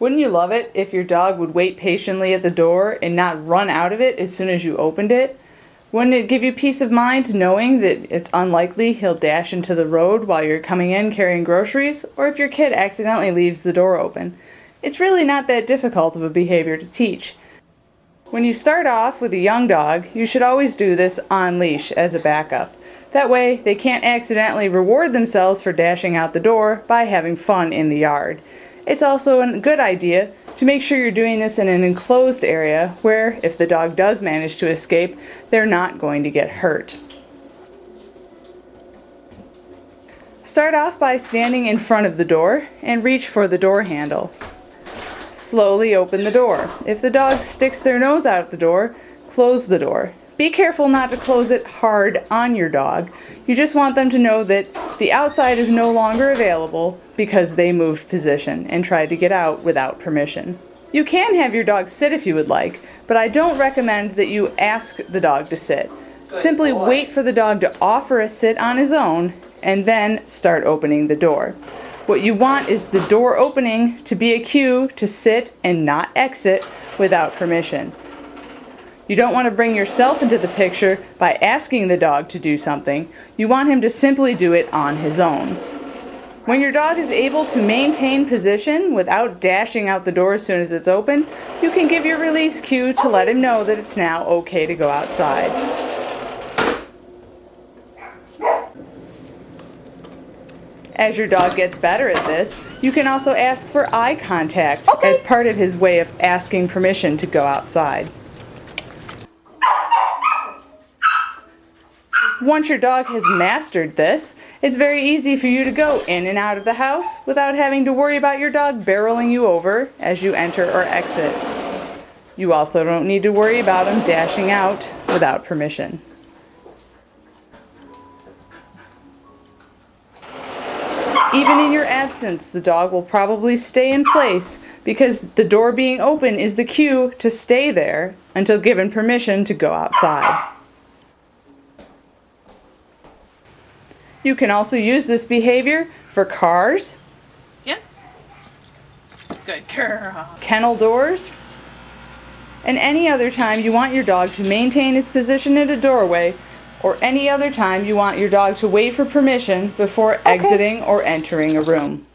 Wouldn't you love it if your dog would wait patiently at the door and not run out of it as soon as you opened it? Wouldn't it give you peace of mind knowing that it's unlikely he'll dash into the road while you're coming in carrying groceries, or if your kid accidentally leaves the door open? It's really not that difficult of a behavior to teach. When you start off with a young dog, you should always do this on leash as a backup. That way, they can't accidentally reward themselves for dashing out the door by having fun in the yard. It's also a good idea to make sure you're doing this in an enclosed area where, if the dog does manage to escape, they're not going to get hurt. Start off by standing in front of the door and reach for the door handle. Slowly open the door. If the dog sticks their nose out the door, close the door. Be careful not to close it hard on your dog. You just want them to know that the outside is no longer available because they moved position and tried to get out without permission. You can have your dog sit if you would like, but I don't recommend that you ask the dog to sit. Simply wait for the dog to offer a sit on his own and then start opening the door. What you want is the door opening to be a cue to sit and not exit without permission. You don't want to bring yourself into the picture by asking the dog to do something. You want him to simply do it on his own. When your dog is able to maintain position without dashing out the door as soon as it's open, you can give your release cue to let him know that it's now okay to go outside. As your dog gets better at this, you can also ask for eye contact as part of his way of asking permission to go outside. Once your dog has mastered this, it's very easy for you to go in and out of the house without having to worry about your dog barreling you over as you enter or exit. You also don't need to worry about him dashing out without permission. Even in your absence, the dog will probably stay in place because the door being open is the cue to stay there until given permission to go outside. You can also use this behavior for cars, Good girl. kennel doors, and any other time you want your dog to maintain its position in a doorway, or any other time you want your dog to wait for permission before exiting or entering a room.